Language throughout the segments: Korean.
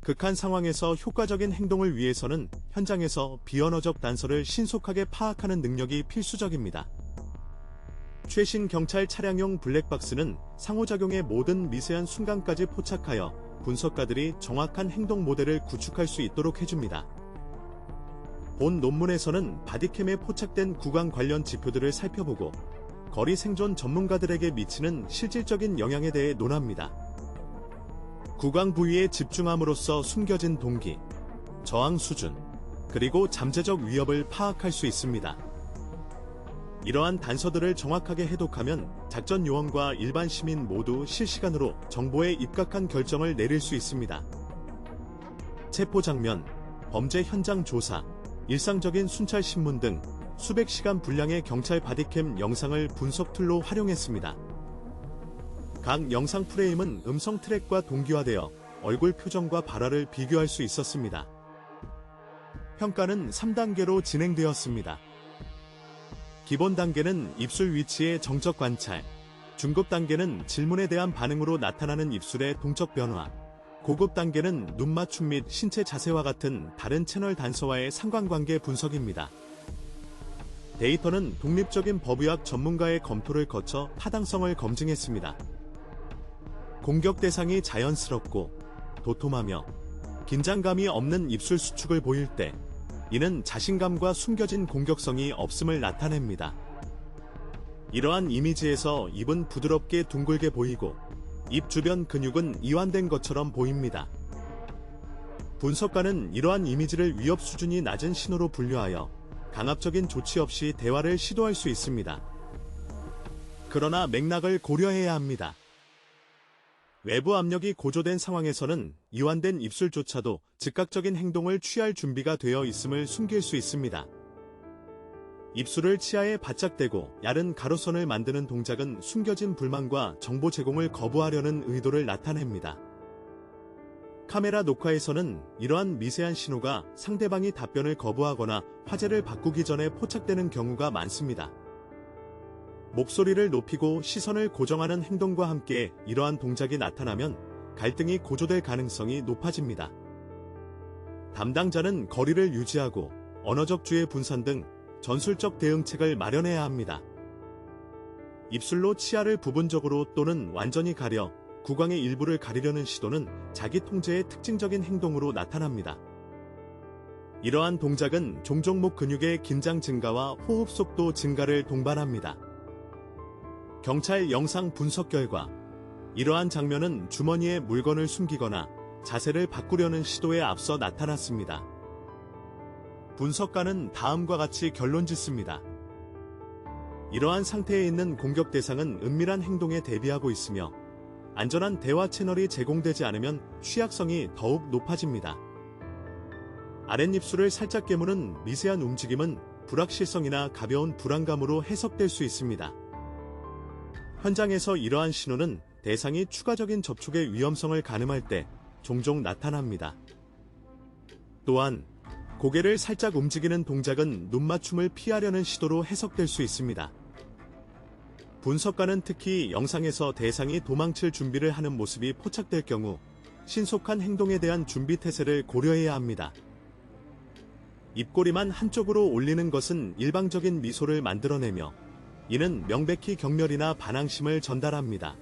극한 상황에서 효과적인 행동을 위해서는 현장에서 비언어적 단서를 신속하게 파악하는 능력이 필수적입니다. 최신 경찰 차량용 블랙박스는 상호작용의 모든 미세한 순간까지 포착하여 분석가들이 정확한 행동 모델을 구축할 수 있도록 해줍니다. 본 논문에서는 바디캠에 포착된 구강 관련 지표들을 살펴보고 거리 생존 전문가들에게 미치는 실질적인 영향에 대해 논합니다. 구강 부위에 집중함으로써 숨겨진 동기, 저항 수준, 그리고 잠재적 위협을 파악할 수 있습니다. 이러한 단서들을 정확하게 해독하면 작전 요원과 일반 시민 모두 실시간으로 정보에 입각한 결정을 내릴 수 있습니다. 체포 장면, 범죄 현장 조사, 일상적인 순찰 신문 등 수백 시간 분량의 경찰 바디캠 영상을 분석 툴로 활용했습니다. 각 영상 프레임은 음성 트랙과 동기화되어 얼굴 표정과 발화를 비교할 수 있었습니다. 평가는 3단계로 진행되었습니다. 기본 단계는 입술 위치의 정적 관찰, 중급 단계는 질문에 대한 반응으로 나타나는 입술의 동적 변화, 고급 단계는 눈 맞춤 및 신체 자세와 같은 다른 채널 단서와의 상관관계 분석입니다. 데이터는 독립적인 법의학 전문가의 검토를 거쳐 타당성을 검증했습니다. 공격 대상이 자연스럽고 도톰하며 긴장감이 없는 입술 수축을 보일 때 이는 자신감과 숨겨진 공격성이 없음을 나타냅니다. 이러한 이미지에서 입은 부드럽게 둥글게 보이고 입 주변 근육은 이완된 것처럼 보입니다. 분석가는 이러한 이미지를 위협 수준이 낮은 신호로 분류하여 강압적인 조치 없이 대화를 시도할 수 있습니다. 그러나 맥락을 고려해야 합니다. 외부 압력이 고조된 상황에서는 이완된 입술조차도 즉각적인 행동을 취할 준비가 되어 있음을 숨길 수 있습니다. 입술을 치아에 바짝 대고 얇은 가로선을 만드는 동작은 숨겨진 불만과 정보 제공을 거부하려는 의도를 나타냅니다. 카메라 녹화에서는 이러한 미세한 신호가 상대방이 답변을 거부하거나 화제를 바꾸기 전에 포착되는 경우가 많습니다. 목소리를 높이고 시선을 고정하는 행동과 함께 이러한 동작이 나타나면 갈등이 고조될 가능성이 높아집니다. 담당자는 거리를 유지하고 언어적 주의 분산 등 전술적 대응책을 마련해야 합니다. 입술로 치아를 부분적으로 또는 완전히 가려 구강의 일부를 가리려는 시도는 자기 통제의 특징적인 행동으로 나타납니다. 이러한 동작은 종종목 근육의 긴장 증가와 호흡 속도 증가를 동반합니다. 경찰 영상 분석 결과 이러한 장면은 주머니에 물건을 숨기거나 자세를 바꾸려는 시도에 앞서 나타났습니다. 분석가는 다음과 같이 결론 짓습니다. 이러한 상태에 있는 공격 대상은 은밀한 행동에 대비하고 있으며 안전한 대화 채널이 제공되지 않으면 취약성이 더욱 높아집니다. 아랫입술을 살짝 깨무는 미세한 움직임은 불확실성이나 가벼운 불안감으로 해석될 수 있습니다. 현장에서 이러한 신호는 대상이 추가적인 접촉의 위험성을 가늠할 때 종종 나타납니다. 또한 고개를 살짝 움직이는 동작은 눈맞춤을 피하려는 시도로 해석될 수 있습니다. 분석가는 특히 영상에서 대상이 도망칠 준비를 하는 모습이 포착될 경우 신속한 행동에 대한 준비 태세를 고려해야 합니다. 입꼬리만 한쪽으로 올리는 것은 일방적인 미소를 만들어내며 이는 명백히 경멸이나 반항심을 전달합니다.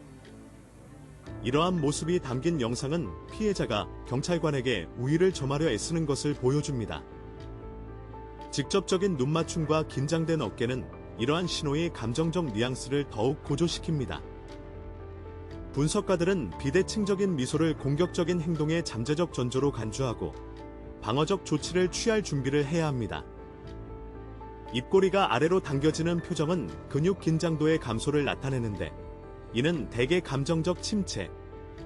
이러한 모습이 담긴 영상은 피해자가 경찰관에게 우위를 점하려 애쓰는 것을 보여줍니다. 직접적인 눈맞춤과 긴장된 어깨는 이러한 신호의 감정적 뉘앙스를 더욱 고조시킵니다. 분석가들은 비대칭적인 미소를 공격적인 행동의 잠재적 전조로 간주하고 방어적 조치를 취할 준비를 해야 합니다. 입꼬리가 아래로 당겨지는 표정은 근육 긴장도의 감소를 나타내는데 이는 대개 감정적 침체,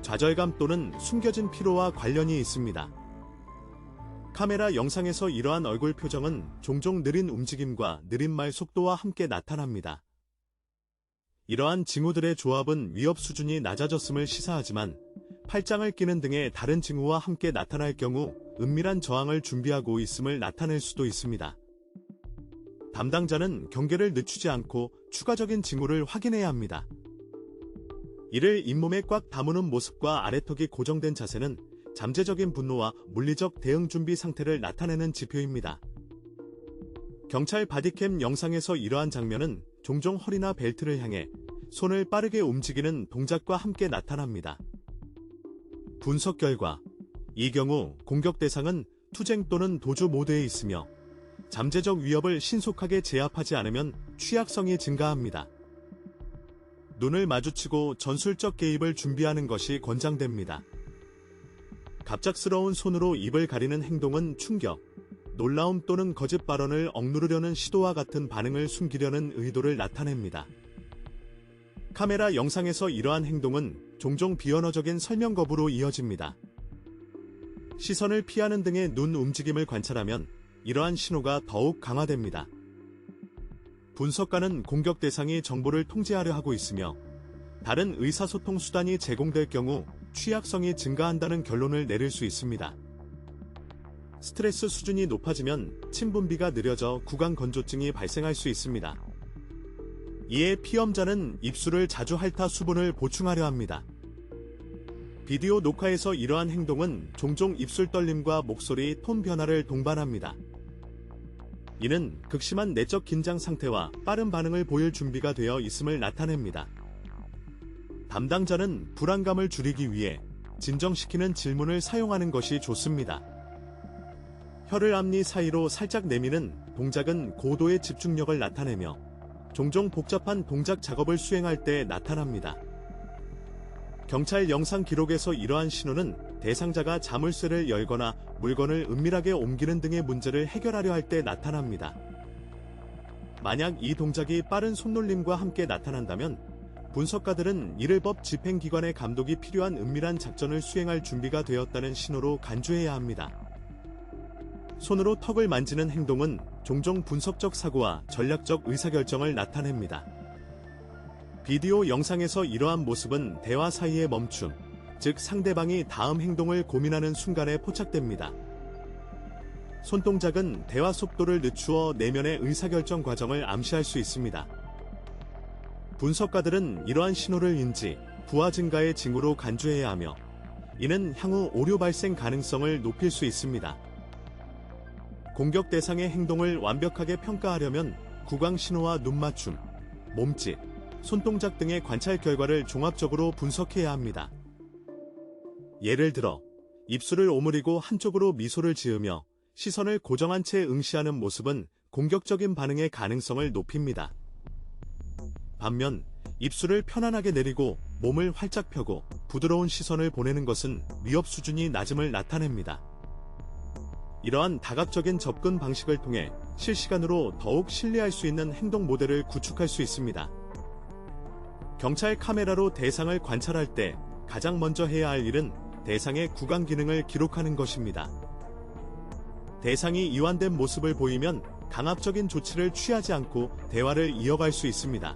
좌절감 또는 숨겨진 피로와 관련이 있습니다. 카메라 영상에서 이러한 얼굴 표정은 종종 느린 움직임과 느린 말 속도와 함께 나타납니다. 이러한 징후들의 조합은 위협 수준이 낮아졌음을 시사하지만 팔짱을 끼는 등의 다른 징후와 함께 나타날 경우 은밀한 저항을 준비하고 있음을 나타낼 수도 있습니다. 담당자는 경계를 늦추지 않고 추가적인 징후를 확인해야 합니다. 이를 잇몸에 꽉 다무는 모습과 아래턱이 고정된 자세는 잠재적인 분노와 물리적 대응 준비 상태를 나타내는 지표입니다. 경찰 바디캠 영상에서 이러한 장면은 종종 허리나 벨트를 향해 손을 빠르게 움직이는 동작과 함께 나타납니다. 분석 결과, 이 경우 공격 대상은 투쟁 또는 도주 모드에 있으며 잠재적 위협을 신속하게 제압하지 않으면 취약성이 증가합니다. 눈을 마주치고 전술적 개입을 준비하는 것이 권장됩니다. 갑작스러운 손으로 입을 가리는 행동은 충격, 놀라움 또는 거짓 발언을 억누르려는 시도와 같은 반응을 숨기려는 의도를 나타냅니다. 카메라 영상에서 이러한 행동은 종종 비언어적인 설명 거부로 이어집니다. 시선을 피하는 등의 눈 움직임을 관찰하면 이러한 신호가 더욱 강화됩니다. 분석가는 공격 대상이 정보를 통제하려 하고 있으며 다른 의사소통 수단이 제공될 경우 취약성이 증가한다는 결론을 내릴 수 있습니다. 스트레스 수준이 높아지면 침분비가 느려져 구강 건조증이 발생할 수 있습니다. 이에 피험자는 입술을 자주 핥아 수분을 보충하려 합니다. 비디오 녹화에서 이러한 행동은 종종 입술 떨림과 목소리 톤 변화를 동반합니다. 이는 극심한 내적 긴장 상태와 빠른 반응을 보일 준비가 되어 있음을 나타냅니다. 담당자는 불안감을 줄이기 위해 진정시키는 질문을 사용하는 것이 좋습니다. 혀를 앞니 사이로 살짝 내미는 동작은 고도의 집중력을 나타내며 종종 복잡한 동작 작업을 수행할 때 나타납니다. 경찰 영상 기록에서 이러한 신호는 대상자가 자물쇠를 열거나 물건을 은밀하게 옮기는 등의 문제를 해결하려 할 때 나타납니다. 만약 이 동작이 빠른 손놀림과 함께 나타난다면 분석가들은 이를 법 집행기관의 감독이 필요한 은밀한 작전을 수행할 준비가 되었다는 신호로 간주해야 합니다. 손으로 턱을 만지는 행동은 종종 분석적 사고와 전략적 의사결정을 나타냅니다. 비디오 영상에서 이러한 모습은 대화 사이의 멈춤, 즉 상대방이 다음 행동을 고민하는 순간에 포착됩니다. 손동작은 대화 속도를 늦추어 내면의 의사결정 과정을 암시할 수 있습니다. 분석가들은 이러한 신호를 인지, 부하 증가의 징후로 간주해야 하며 이는 향후 오류 발생 가능성을 높일 수 있습니다. 공격 대상의 행동을 완벽하게 평가하려면 구강 신호와 눈맞춤, 몸짓, 손동작 등의 관찰 결과를 종합적으로 분석해야 합니다. 예를 들어 입술을 오므리고 한쪽으로 미소를 지으며 시선을 고정한 채 응시하는 모습은 공격적인 반응의 가능성을 높입니다. 반면 입술을 편안하게 내리고 몸을 활짝 펴고 부드러운 시선을 보내는 것은 위협 수준이 낮음을 나타냅니다. 이러한 다각적인 접근 방식을 통해 실시간으로 더욱 신뢰할 수 있는 행동 모델을 구축할 수 있습니다. 경찰 카메라로 대상을 관찰할 때 가장 먼저 해야 할 일은 대상의 구강 기능을 기록하는 것입니다. 대상이 이완된 모습을 보이면 강압적인 조치를 취하지 않고 대화를 이어갈 수 있습니다.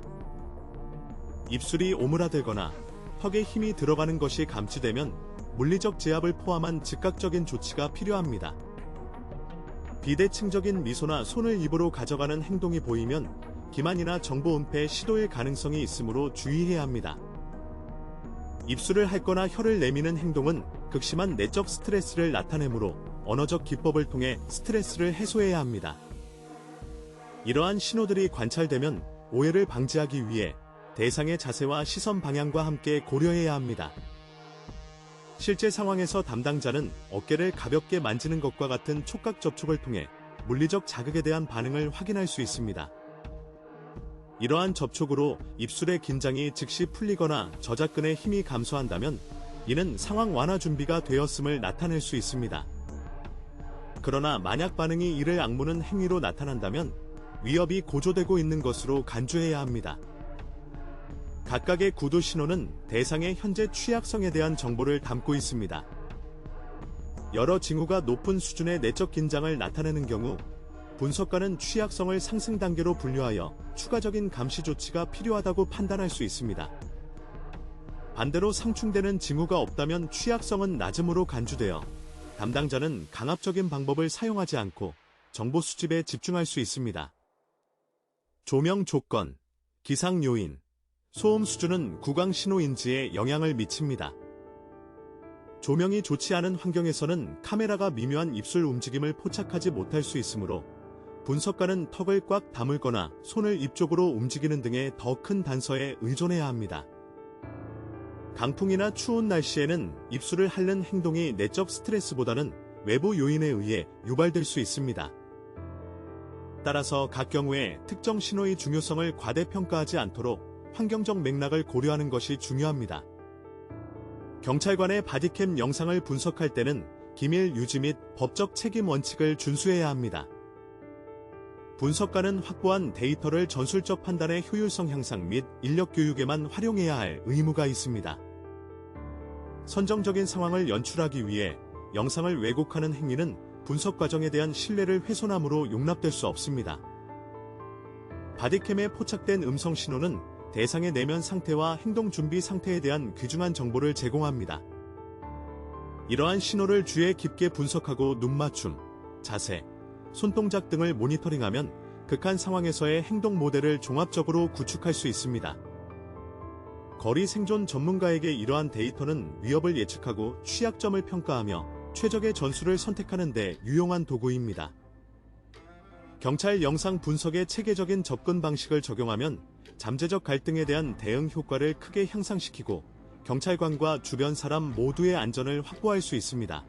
입술이 오므라들거나 턱에 힘이 들어가는 것이 감지되면 물리적 제압을 포함한 즉각적인 조치가 필요합니다. 비대칭적인 미소나 손을 입으로 가져가는 행동이 보이면 기만이나 정보 은폐 시도의 가능성이 있으므로 주의해야 합니다. 입술을 핥거나 혀를 내미는 행동은 극심한 내적 스트레스를 나타내므로 언어적 기법을 통해 스트레스를 해소해야 합니다. 이러한 신호들이 관찰되면 오해를 방지하기 위해 대상의 자세와 시선 방향과 함께 고려해야 합니다. 실제 상황에서 담당자는 어깨를 가볍게 만지는 것과 같은 촉각 접촉을 통해 물리적 자극에 대한 반응을 확인할 수 있습니다. 이러한 접촉으로 입술의 긴장이 즉시 풀리거나 저작근의 힘이 감소한다면 이는 상황 완화 준비가 되었음을 나타낼 수 있습니다. 그러나 만약 반응이 이를 악무는 행위로 나타난다면 위협이 고조되고 있는 것으로 간주해야 합니다. 각각의 구두 신호는 대상의 현재 취약성에 대한 정보를 담고 있습니다. 여러 징후가 높은 수준의 내적 긴장을 나타내는 경우 분석가는 취약성을 상승 단계로 분류하여 추가적인 감시 조치가 필요하다고 판단할 수 있습니다. 반대로 상충되는 징후가 없다면 취약성은 낮음으로 간주되어 담당자는 강압적인 방법을 사용하지 않고 정보 수집에 집중할 수 있습니다. 조명 조건, 기상 요인, 소음 수준은 구강 신호 인지에 영향을 미칩니다. 조명이 좋지 않은 환경에서는 카메라가 미묘한 입술 움직임을 포착하지 못할 수 있으므로 분석가는 턱을 꽉 다물거나 손을 입 쪽으로 움직이는 등의 더 큰 단서에 의존해야 합니다. 강풍이나 추운 날씨에는 입술을 핥는 행동이 내적 스트레스보다는 외부 요인에 의해 유발될 수 있습니다. 따라서 각 경우에 특정 신호의 중요성을 과대평가하지 않도록 환경적 맥락을 고려하는 것이 중요합니다. 경찰관의 바디캠 영상을 분석할 때는 기밀 유지 및 법적 책임 원칙을 준수해야 합니다. 분석가는 확보한 데이터를 전술적 판단의 효율성 향상 및 인력 교육에만 활용해야 할 의무가 있습니다. 선정적인 상황을 연출하기 위해 영상을 왜곡하는 행위는 분석 과정에 대한 신뢰를 훼손함으로 용납될 수 없습니다. 바디캠에 포착된 음성 신호는 대상의 내면 상태와 행동 준비 상태에 대한 귀중한 정보를 제공합니다. 이러한 신호를 주의 깊게 분석하고 눈 맞춤, 자세, 손동작 등을 모니터링하면 극한 상황에서의 행동 모델을 종합적으로 구축할 수 있습니다. 거리 생존 전문가에게 이러한 데이터는 위협을 예측하고 취약점을 평가하며 최적의 전술을 선택하는 데 유용한 도구입니다. 경찰 영상 분석의 체계적인 접근 방식을 적용하면 잠재적 갈등에 대한 대응 효과를 크게 향상시키고 경찰관과 주변 사람 모두의 안전을 확보할 수 있습니다.